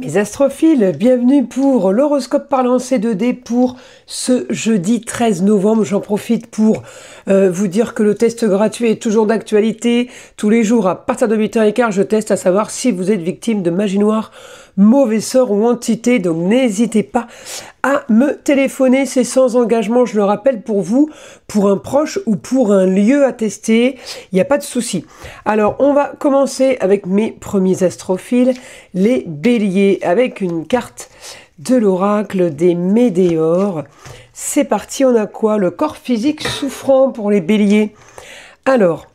Mes astrophiles, bienvenue pour l'horoscope parlant C2D pour ce jeudi 13 novembre. J'en profite pour vous dire que le test gratuit est toujours d'actualité. Tous les jours, à partir de 8h15, je teste à savoir si vous êtes victime de magie noire, mauvais sort ou entité. Donc n'hésitez pas à me téléphoner, c'est sans engagement, je le rappelle, pour vous, pour un proche ou pour un lieu à tester, il n'y a pas de souci. Alors, on va commencer avec mes premiers astrophiles, les béliers, avec une carte de l'oracle des météores. C'est parti, on a quoi? Le corps physique souffrant pour les béliers. Alors,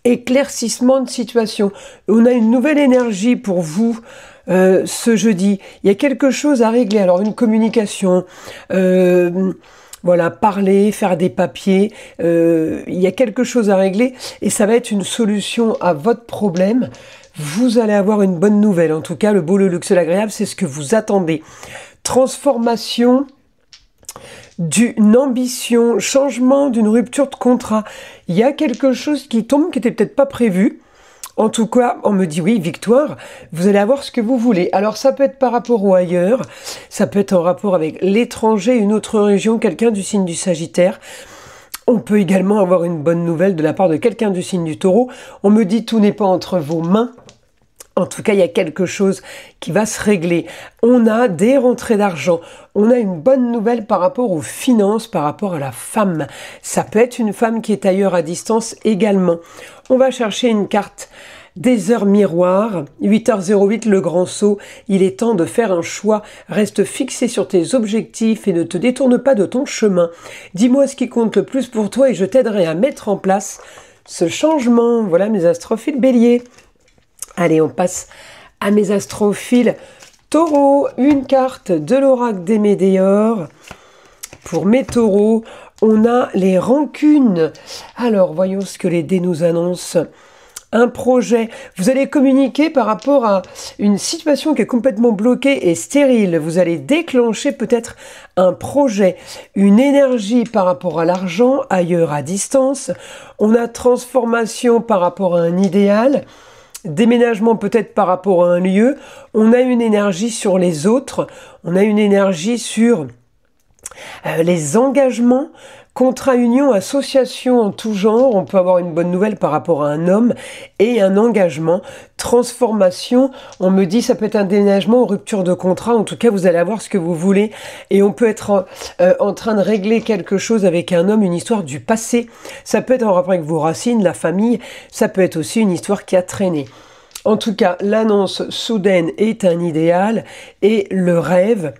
éclaircissement de situation. On a une nouvelle énergie pour vous ce jeudi. Il y a quelque chose à régler. Alors, une communication, voilà, parler, faire des papiers. Il y a quelque chose à régler et ça va être une solution à votre problème. Vous allez avoir une bonne nouvelle. En tout cas, le beau, le luxe et l'agréable, c'est ce que vous attendez. Transformation d'une ambition, changement d'une rupture de contrat. Il y a quelque chose qui tombe qui n'était peut-être pas prévu. En tout cas, on me dit oui, victoire, vous allez avoir ce que vous voulez. Alors ça peut être par rapport au ailleurs, ça peut être en rapport avec l'étranger, une autre région, quelqu'un du signe du Sagittaire. On peut également avoir une bonne nouvelle de la part de quelqu'un du signe du Taureau. On me dit tout n'est pas entre vos mains. En tout cas, il y a quelque chose qui va se régler. On a des rentrées d'argent. On a une bonne nouvelle par rapport aux finances, par rapport à la femme. Ça peut être une femme qui est ailleurs à distance également. On va chercher une carte des heures miroirs. 8h08, le grand saut. Il est temps de faire un choix. Reste fixé sur tes objectifs et ne te détourne pas de ton chemin. Dis-moi ce qui compte le plus pour toi et je t'aiderai à mettre en place ce changement. Voilà mes astrophiles béliers. Allez, on passe à mes astrophiles taureaux. Une carte de l'oracle des météores. Pour mes taureaux, on a les rancunes. Alors, voyons ce que les dés nous annoncent. Un projet. Vous allez communiquer par rapport à une situation qui est complètement bloquée et stérile. Vous allez déclencher peut-être un projet, une énergie par rapport à l'argent, ailleurs à distance. On a transformation par rapport à un idéal. Déménagement peut-être par rapport à un lieu, on a une énergie sur les autres, on a une énergie sur les engagements, contrat, union, association en tout genre. On peut avoir une bonne nouvelle par rapport à un homme et un engagement, transformation. On me dit ça peut être un déménagement ou rupture de contrat. En tout cas, vous allez avoir ce que vous voulez et on peut être en train de régler quelque chose avec un homme, une histoire du passé. Ça peut être en rapport avec vos racines, la famille. Ça peut être aussi une histoire qui a traîné. En tout cas, l'annonce soudaine est un idéal et le rêve.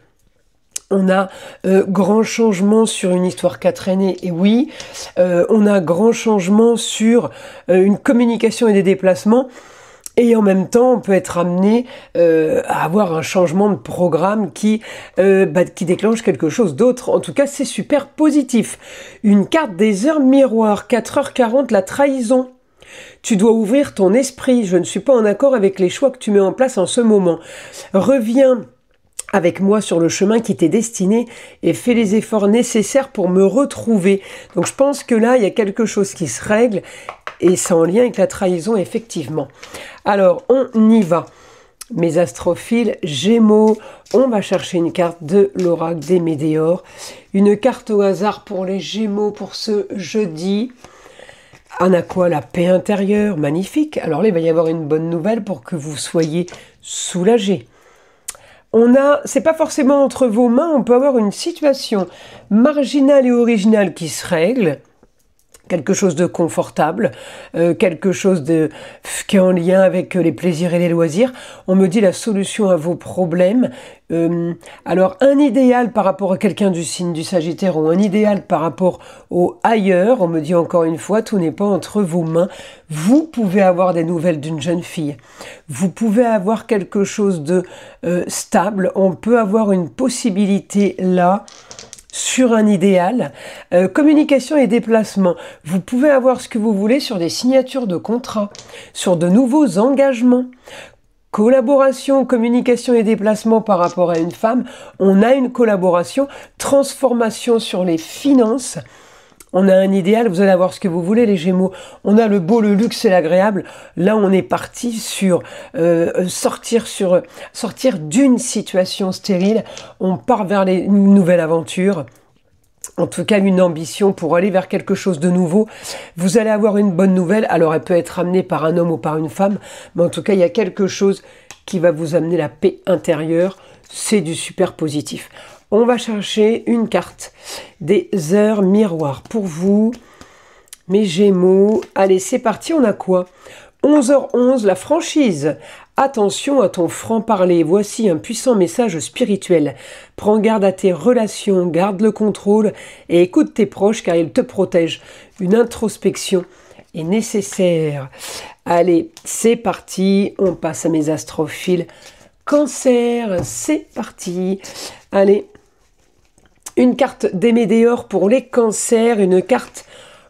On a grand changement sur une histoire qui a traîné, et oui, on a grand changement sur une communication et des déplacements, et en même temps, on peut être amené à avoir un changement de programme qui déclenche quelque chose d'autre. En tout cas, c'est super positif. Une carte des heures miroirs, 4h40, la trahison. Tu dois ouvrir ton esprit. Je ne suis pas en accord avec les choix que tu mets en place en ce moment. Reviens avec moi sur le chemin qui t'est destiné et fais les efforts nécessaires pour me retrouver. Donc je pense que là, il y a quelque chose qui se règle et c'est en lien avec la trahison, effectivement. Alors, on y va. Mes astrophiles Gémeaux, on va chercher une carte de l'oracle des météores. Une carte au hasard pour les Gémeaux pour ce jeudi. On a quoi? La paix intérieure, magnifique. Alors là, il va y avoir une bonne nouvelle pour que vous soyez soulagés. On a, c'est pas forcément entre vos mains, on peut avoir une situation marginale et originale qui se règle, quelque chose de confortable, quelque chose qui est en lien avec les plaisirs et les loisirs. On me dit la solution à vos problèmes. Alors, un idéal par rapport à quelqu'un du signe du Sagittaire ou un idéal par rapport au ailleurs. On me dit encore une fois, tout n'est pas entre vos mains. Vous pouvez avoir des nouvelles d'une jeune fille. Vous pouvez avoir quelque chose de stable. On peut avoir une possibilité là, sur un idéal, communication et déplacement. Vous pouvez avoir ce que vous voulez sur des signatures de contrats, sur de nouveaux engagements. Collaboration, communication et déplacement par rapport à une femme. On a une collaboration, transformation sur les finances. On a un idéal, vous allez avoir ce que vous voulez les Gémeaux. On a le beau, le luxe et l'agréable. Là, on est parti sur sortir d'une situation stérile. On part vers une nouvelle aventure. En tout cas, une ambition pour aller vers quelque chose de nouveau. Vous allez avoir une bonne nouvelle. Alors, elle peut être amenée par un homme ou par une femme. Mais en tout cas, il y a quelque chose qui va vous amener la paix intérieure. C'est du super positif. On va chercher une carte des heures miroirs pour vous, mes Gémeaux. Allez, c'est parti, on a quoi? 11h11, la franchise. Attention à ton franc-parler. Voici un puissant message spirituel. Prends garde à tes relations, garde le contrôle et écoute tes proches car ils te protègent. Une introspection est nécessaire. Allez, c'est parti. On passe à mes astrophiles. Cancer, c'est parti. Allez. Une carte des météores pour les cancers, une carte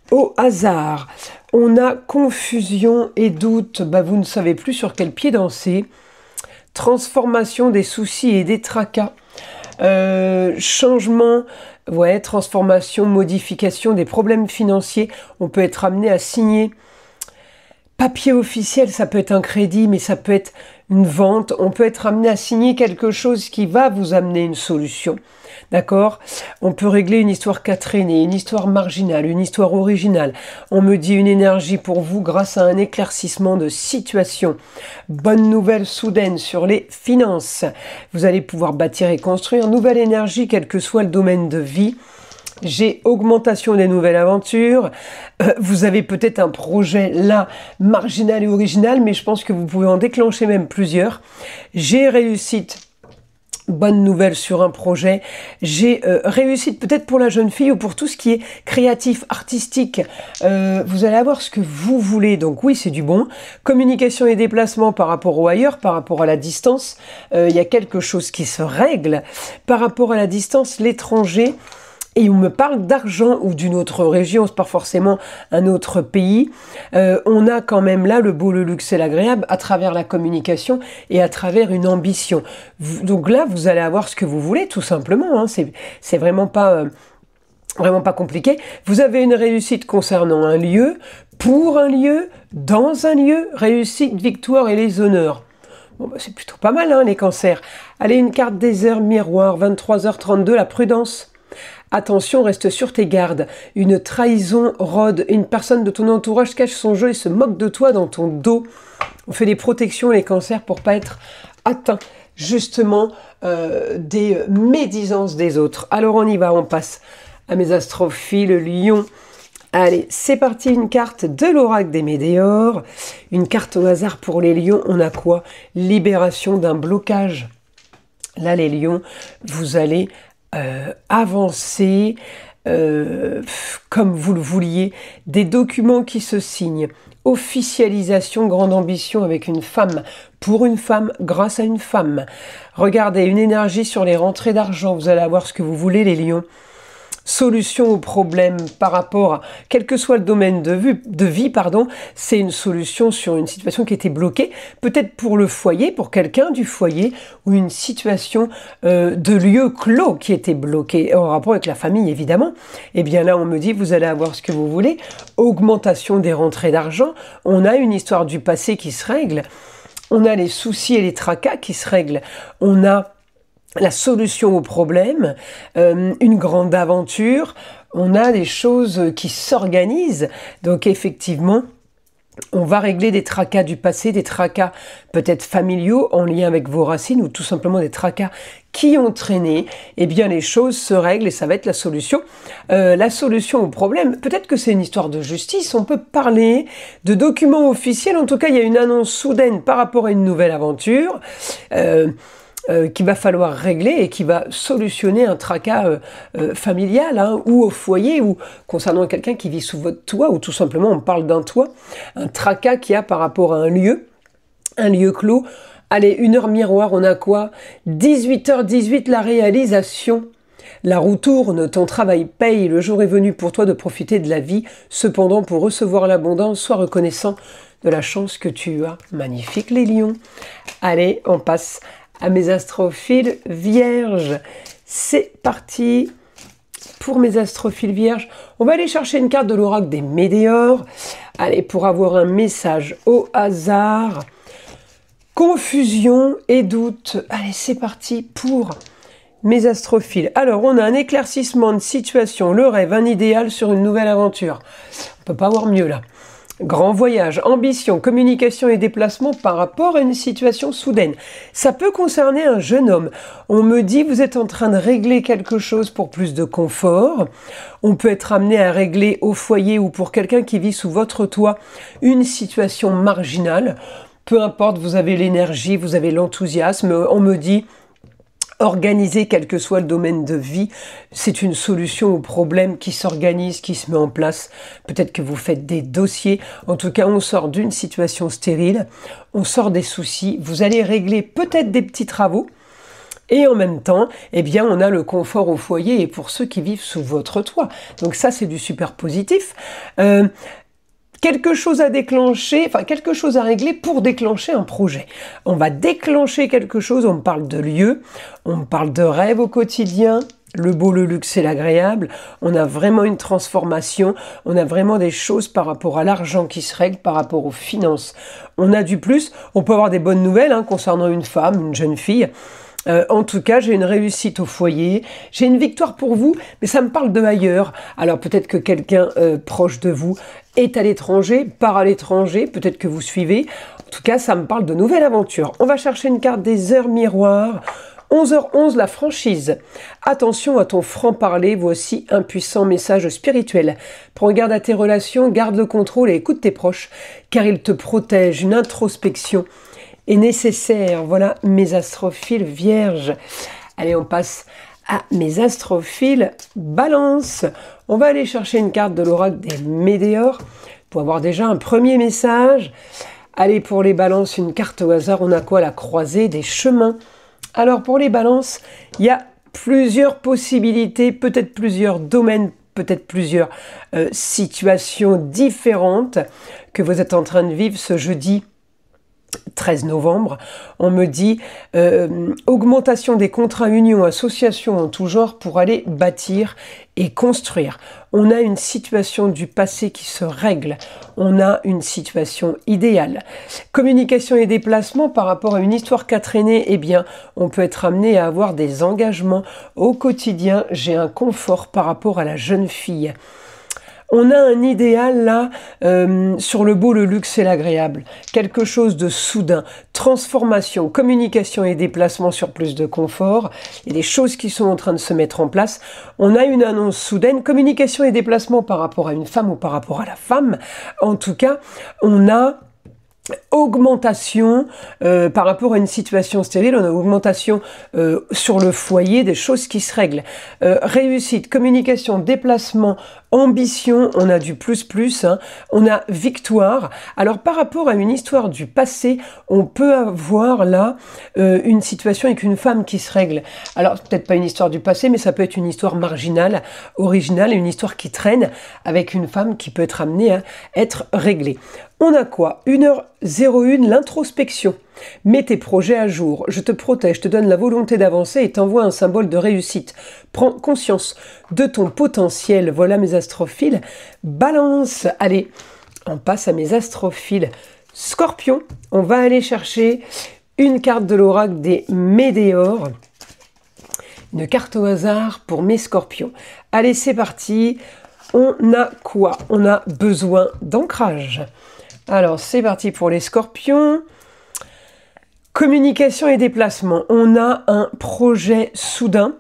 au hasard. On a confusion et doute, vous ne savez plus sur quel pied danser. Transformation des soucis et des tracas. Changement, transformation, modification des problèmes financiers. On peut être amené à signer. Papier officiel, ça peut être un crédit, mais ça peut être une vente. On peut être amené à signer quelque chose qui va vous amener une solution. D'accord? On peut régler une histoire qui a traîné, une histoire marginale, une histoire originale. On me dit une énergie pour vous grâce à un éclaircissement de situation. Bonne nouvelle soudaine sur les finances. Vous allez pouvoir bâtir et construire. Nouvelle énergie, quel que soit le domaine de vie. J'ai augmentation des nouvelles aventures. Vous avez peut-être un projet là, marginal et original, mais je pense que vous pouvez en déclencher même plusieurs. J'ai réussite. Bonne nouvelle sur un projet. J'ai réussite peut-être pour la jeune fille ou pour tout ce qui est créatif, artistique. Vous allez avoir ce que vous voulez. Donc oui, c'est du bon. Communication et déplacement par rapport au ailleurs, par rapport à la distance. Il y a quelque chose qui se règle. Par rapport à la distance, l'étranger. Et on me parle d'argent ou d'une autre région, c'est pas forcément un autre pays. On a quand même là le beau, le luxe et l'agréable à travers la communication et à travers une ambition. Donc là, vous allez avoir ce que vous voulez, tout simplement. Hein. C'est vraiment pas compliqué. Vous avez une réussite concernant un lieu, pour un lieu, dans un lieu, réussite, victoire et les honneurs. Bon, c'est plutôt pas mal, hein, les cancers. Allez, une carte des heures miroir, 23h32, la prudence. Attention, reste sur tes gardes. Une trahison rôde. Une personne de ton entourage cache son jeu et se moque de toi dans ton dos. On fait des protections, les cancers, pour pas être atteint justement des médisances des autres. Alors on y va, on passe à mes astrophiles, Lion. Allez, c'est parti, une carte de l'oracle des météores. Une carte au hasard pour les lions. On a quoi? Libération d'un blocage. Là, les lions, vous allez avancer comme vous le vouliez, des documents qui se signent, officialisation, grande ambition avec une femme, pour une femme, grâce à une femme. Regardez, une énergie sur les rentrées d'argent, vous allez avoir ce que vous voulez les lions. Solution au problème par rapport à quel que soit le domaine de vie, c'est une solution sur une situation qui était bloquée, peut-être pour le foyer, pour quelqu'un du foyer, ou une situation de lieu clos qui était bloqué, en rapport avec la famille évidemment. Et bien là on me dit vous allez avoir ce que vous voulez, augmentation des rentrées d'argent, on a une histoire du passé qui se règle, on a les soucis et les tracas qui se règlent, on a la solution au problème, une grande aventure, on a des choses qui s'organisent, donc effectivement, on va régler des tracas du passé, des tracas peut-être familiaux en lien avec vos racines ou tout simplement des tracas qui ont traîné, eh bien les choses se règlent et ça va être la solution. La solution au problème, peut-être que c'est une histoire de justice, on peut parler de documents officiels, en tout cas il y a une annonce soudaine par rapport à une nouvelle aventure, qu'il va falloir régler et qui va solutionner un tracas familial ou au foyer ou concernant quelqu'un qui vit sous votre toit ou tout simplement on parle d'un toit, un tracas qu'il y a par rapport à un lieu clos. Allez, une heure miroir, on a quoi? 18h18, la réalisation. La roue tourne, ton travail paye, le jour est venu pour toi de profiter de la vie. Cependant, pour recevoir l'abondance, sois reconnaissant de la chance que tu as. Magnifique les lions. Allez, on passe à mes astrophiles vierges. C'est parti pour mes astrophiles vierges, on va aller chercher une carte de l'oracle des Météores. Allez, pour avoir un message au hasard. Confusion et doute. Allez, c'est parti pour mes astrophiles. Alors, on a un éclaircissement de situation, le rêve, un idéal sur une nouvelle aventure. On peut pas avoir mieux là. Grand voyage, ambition, communication et déplacement par rapport à une situation soudaine. Ça peut concerner un jeune homme. On me dit, vous êtes en train de régler quelque chose pour plus de confort. On peut être amené à régler au foyer ou pour quelqu'un qui vit sous votre toit une situation marginale. Peu importe, vous avez l'énergie, vous avez l'enthousiasme. On me dit, organiser quel que soit le domaine de vie, c'est une solution au problème qui s'organise, qui se met en place. Peut-être que vous faites des dossiers. En tout cas, on sort d'une situation stérile, on sort des soucis. Vous allez régler peut-être des petits travaux. Et en même temps, eh bien, on a le confort au foyer et pour ceux qui vivent sous votre toit. Donc ça, c'est du super positif. Quelque chose à déclencher, enfin quelque chose à régler pour déclencher un projet. On va déclencher quelque chose, on parle de lieu, on parle de rêve au quotidien, le beau, le luxe et l'agréable. On a vraiment une transformation, on a vraiment des choses par rapport à l'argent qui se règle, par rapport aux finances. On a du plus, on peut avoir des bonnes nouvelles concernant une femme, une jeune fille. En tout cas, j'ai une réussite au foyer, j'ai une victoire pour vous, mais ça me parle de ailleurs. Alors peut-être que quelqu'un proche de vous est à l'étranger, part à l'étranger, peut-être que vous suivez. En tout cas, ça me parle de nouvelles aventures. On va chercher une carte des heures miroirs. 11h11, la franchise. Attention à ton franc-parler, voici un puissant message spirituel. Prends garde à tes relations, garde le contrôle et écoute tes proches, car ils te protègent. Une introspection est nécessaire. Voilà mes astrophiles vierges. Allez, on passe à mes astrophiles balance. On va aller chercher une carte de l'oracle des Météores pour avoir déjà un premier message. Allez, pour les balances, une carte au hasard. On a quoi? La croisée des chemins. Alors, pour les balances, il y a plusieurs possibilités, peut-être plusieurs domaines, peut-être plusieurs situations différentes que vous êtes en train de vivre ce jeudi 13 novembre, on me dit augmentation des contrats, unions, associations en tout genre pour aller bâtir et construire. On a une situation du passé qui se règle, on a une situation idéale. Communication et déplacement par rapport à une histoire qu'a traîné, eh bien, on peut être amené à avoir des engagements au quotidien. J'ai un confort par rapport à la jeune fille. On a un idéal là sur le beau, le luxe et l'agréable. Quelque chose de soudain. Transformation, communication et déplacement sur plus de confort. Il y a des choses qui sont en train de se mettre en place. On a une annonce soudaine. Communication et déplacement par rapport à une femme ou par rapport à la femme. En tout cas, on a augmentation par rapport à une situation stérile, on a augmentation sur le foyer, des choses qui se règlent. Réussite, communication, déplacement, ambition, on a du plus, on a victoire. Alors par rapport à une histoire du passé, on peut avoir là une situation avec une femme qui se règle. Alors peut-être pas une histoire du passé, mais ça peut être une histoire marginale, originale, une histoire qui traîne avec une femme qui peut être amenée à être réglée. On a quoi? 1h01, l'introspection. Mets tes projets à jour. Je te protège, te donne la volonté d'avancer et t'envoie un symbole de réussite. Prends conscience de ton potentiel. Voilà mes astrophiles. Balance. Allez, on passe à mes astrophiles. Scorpion. On va aller chercher une carte de l'oracle des Météores. Une carte au hasard pour mes scorpions. Allez, c'est parti. On a quoi? On a besoin d'ancrage. Alors, c'est parti pour les scorpions. Communication et déplacement. On a un projet soudain,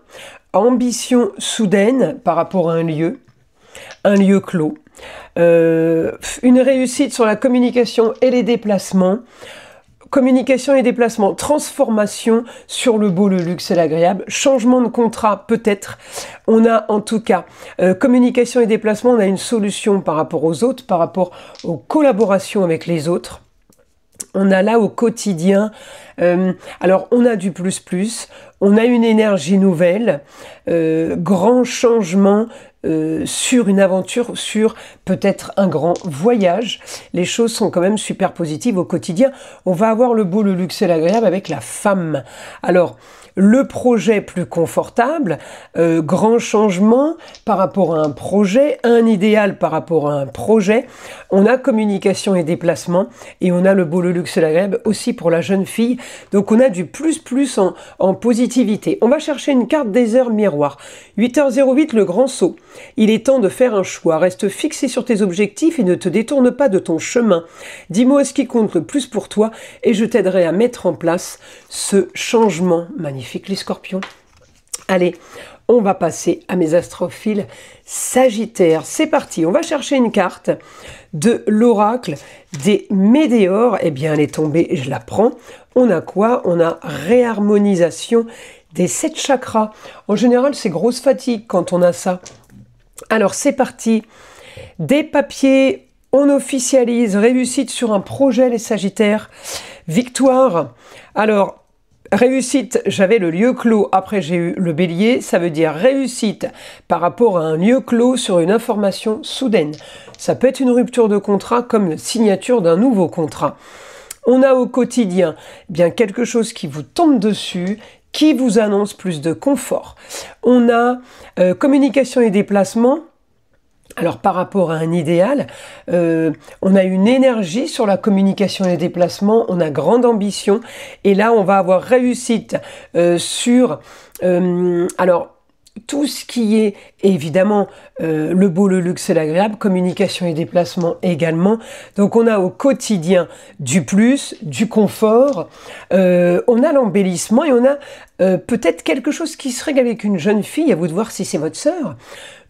ambition soudaine par rapport à un lieu clos. Une réussite sur la communication et les déplacements. Communication et déplacement, transformation sur le beau, le luxe et l'agréable, changement de contrat peut-être. On a en tout cas communication et déplacement, on a une solution par rapport aux autres, par rapport aux collaborations avec les autres. On a là au quotidien, alors on a du plus, on a une énergie nouvelle, grand changement sur une aventure, sur peut-être un grand voyage. Les choses sont quand même super positives au quotidien. On va avoir le beau, le luxe et l'agréable avec la femme. Alors, le projet plus confortable, grand changement par rapport à un projet, un idéal par rapport à un projet. On a communication et déplacement et on a le beau, le luxe et l'agréable aussi pour la jeune fille. Donc on a du plus en positivité. On va chercher une carte des heures miroir. 8h08, le grand saut. Il est temps de faire un choix. Reste fixé sur tes objectifs et ne te détourne pas de ton chemin. Dis-moi ce qui compte le plus pour toi et je t'aiderai à mettre en place ce changement. Magnifique les scorpions. Allez, on va passer à mes astrophiles Sagittaires. C'est parti, on va chercher une carte de l'oracle des Météores. Eh bien, elle est tombée, je la prends. On a quoi? On a réharmonisation des 7 chakras. En général, c'est grosse fatigue quand on a ça. Alors, c'est parti. Des papiers, on officialise. Réussite sur un projet, les Sagittaires. Victoire. Alors, réussite, j'avais le lieu clos, après j'ai eu le bélier, ça veut dire réussite par rapport à un lieu clos sur une information soudaine. Ça peut être une rupture de contrat comme la signature d'un nouveau contrat. On a au quotidien bien quelque chose qui vous tombe dessus, qui vous annonce plus de confort. On a communication et déplacement. Alors par rapport à un idéal, on a une énergie sur la communication et les déplacements, on a grande ambition et là on va avoir réussite sur alors tout ce qui est évidemment le beau, le luxe et l'agréable, communication et déplacement également. Donc on a au quotidien du plus, du confort, on a l'embellissement et on a peut-être quelque chose qui se règle avec une jeune fille, à vous de voir si c'est votre sœur,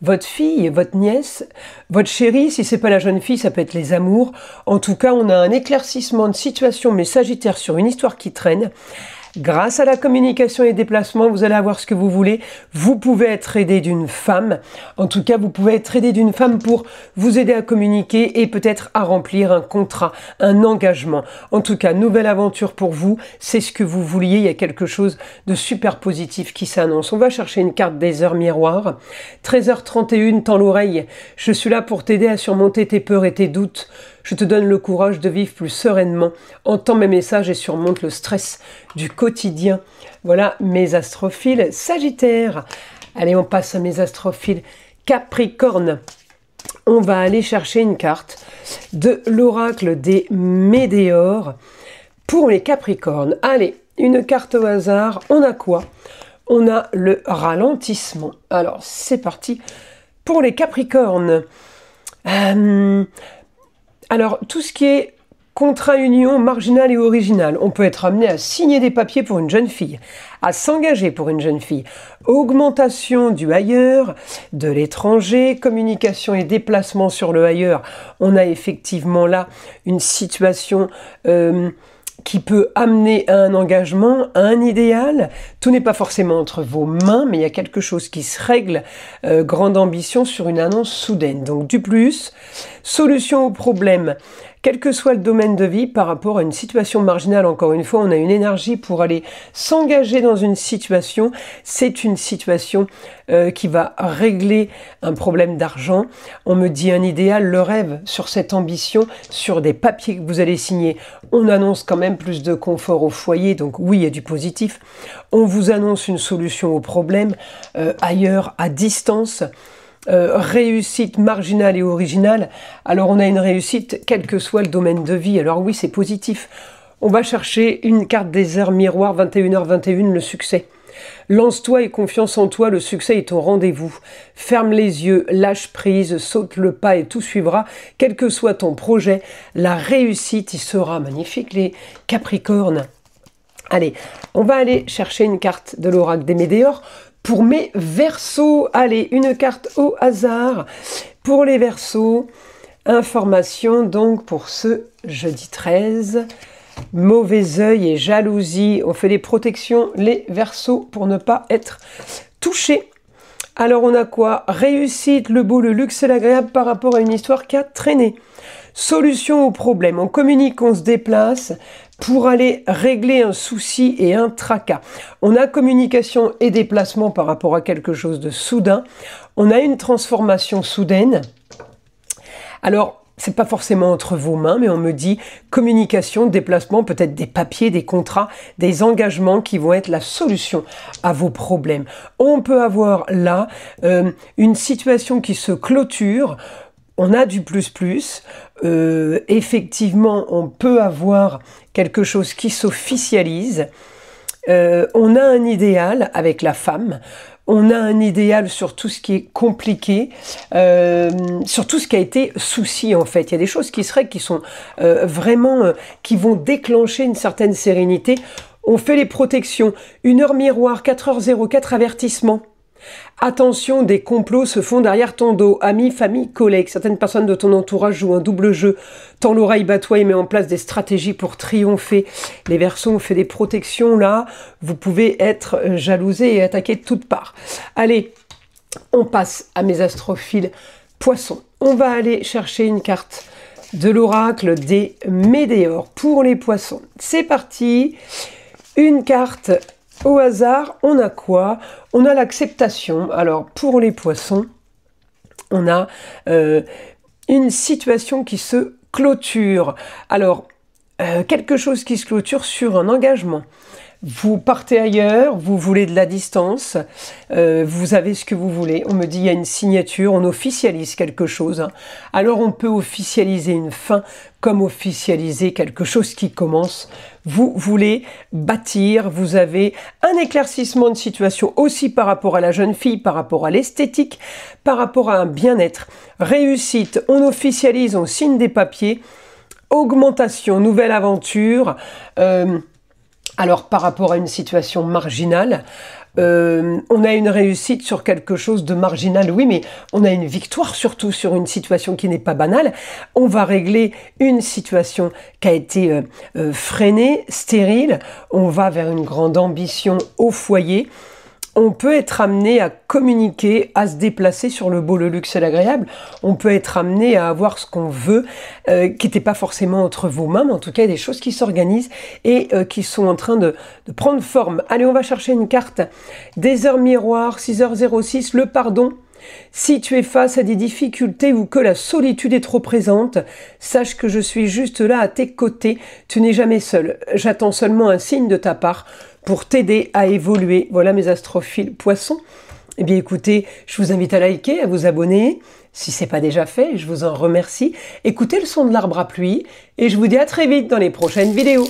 votre fille, votre nièce, votre chérie. Si c'est pas la jeune fille, ça peut être les amours. En tout cas, on a un éclaircissement de situation, mais Sagittaire sur une histoire qui traîne. Grâce à la communication et déplacement, vous allez avoir ce que vous voulez. Vous pouvez être aidé d'une femme. En tout cas, vous pouvez être aidé d'une femme pour vous aider à communiquer et peut-être à remplir un contrat, un engagement. En tout cas, nouvelle aventure pour vous. C'est ce que vous vouliez. Il y a quelque chose de super positif qui s'annonce. On va chercher une carte des heures miroirs. 13h31, tends l'oreille. Je suis là pour t'aider à surmonter tes peurs et tes doutes. Je te donne le courage de vivre plus sereinement. Entends mes messages et surmonte le stress du quotidien. Voilà mes astrophiles Sagittaires. Allez, on passe à mes astrophiles Capricorne. On va aller chercher une carte de l'oracle des Météores pour les Capricornes. Allez, une carte au hasard. On a quoi? On a le ralentissement. Alors, c'est parti pour les Capricornes. Alors, tout ce qui est contrat union marginal et original, on peut être amené à signer des papiers pour une jeune fille, à s'engager pour une jeune fille, augmentation du ailleurs, de l'étranger, communication et déplacement sur le ailleurs. On a effectivement là une situation qui peut amener à un engagement, à un idéal. Tout n'est pas forcément entre vos mains, mais il y a quelque chose qui se règle. Grande ambition sur une annonce soudaine. Donc du plus, solution au problème. Quel que soit le domaine de vie, par rapport à une situation marginale, encore une fois, on a une énergie pour aller s'engager dans une situation. C'est une situation qui va régler un problème d'argent. On me dit un idéal, le rêve sur cette ambition, sur des papiers que vous allez signer. On annonce quand même plus de confort au foyer, donc oui, il y a du positif. On vous annonce une solution au problème ailleurs, à distance. Réussite marginale et originale. Alors on a une réussite quel que soit le domaine de vie. Alors oui, c'est positif. On va chercher une carte des heures miroir, 21h21, le succès. Lance-toi et confiance en toi, le succès est au rendez-vous. Ferme les yeux, lâche prise, saute le pas et tout suivra. Quel que soit ton projet, la réussite y sera. Magnifique les Capricornes. Allez, on va aller chercher une carte de l'oracle des Météores. Pour mes Verseaux, allez, une carte au hasard. Pour les Verseaux, information donc pour ce jeudi 13. Mauvais œil et jalousie. On fait des protections, les Verseaux, pour ne pas être touchés. Alors on a quoi? Réussite, le beau, le luxe et l'agréable par rapport à une histoire qui a traîné. Solution au problème. On communique, on se déplace pour aller régler un souci et un tracas. On a communication et déplacement par rapport à quelque chose de soudain. On a une transformation soudaine. Alors, c'est pas forcément entre vos mains, mais on me dit communication, déplacement, peut-être des papiers, des contrats, des engagements qui vont être la solution à vos problèmes. On peut avoir là une situation qui se clôture. On a du plus-plus, effectivement on peut avoir quelque chose qui s'officialise, on a un idéal avec la femme, on a un idéal sur tout ce qui est compliqué, sur tout ce qui a été souci en fait. Il y a des choses qui sont vraiment, qui vont déclencher une certaine sérénité. On fait les protections, 1 heure miroir, 4h04 avertissement. Attention, des complots se font derrière ton dos. Amis, famille, collègues. Certaines personnes de ton entourage jouent un double jeu. Tends l'oreille, bats-toi et mets en place des stratégies pour triompher. Les Verseaux, on fait des protections là. Vous pouvez être jalousés et attaqués de toutes parts. Allez, on passe à mes astrophiles Poissons. On va aller chercher une carte de l'oracle des Médéors pour les Poissons. C'est parti. Une carte au hasard, on a quoi? On a l'acceptation. Alors, pour les Poissons, on a une situation qui se clôture. Alors, quelque chose qui se clôture sur un engagement. Vous partez ailleurs, vous voulez de la distance, vous avez ce que vous voulez. On me dit il y a une signature, on officialise quelque chose. Alors on peut officialiser une fin comme officialiser quelque chose qui commence. Vous voulez bâtir, vous avez un éclaircissement de situation aussi par rapport à la jeune fille, par rapport à l'esthétique, par rapport à un bien-être. Réussite, on officialise, on signe des papiers. Augmentation, nouvelle aventure. Alors, par rapport à une situation marginale, on a une réussite sur quelque chose de marginal, oui, mais on a une victoire surtout sur une situation qui n'est pas banale. On va régler une situation qui a été freinée, stérile. On va vers une grande ambition au foyer. On peut être amené à communiquer, à se déplacer sur le beau, le luxe et l'agréable. On peut être amené à avoir ce qu'on veut, qui n'était pas forcément entre vos mains, mais en tout cas, il y a des choses qui s'organisent et qui sont en train de prendre forme. Allez, on va chercher une carte. Des heures miroirs, 6h06, le pardon. Si tu es face à des difficultés ou que la solitude est trop présente, sache que je suis juste là à tes côtés. Tu n'es jamais seul. J'attends seulement un signe de ta part pour t'aider à évoluer. Voilà mes astrophiles Poissons. Eh bien écoutez, je vous invite à liker, à vous abonner. Si ce n'est pas déjà fait, je vous en remercie. Écoutez le son de l'arbre à pluie et je vous dis à très vite dans les prochaines vidéos.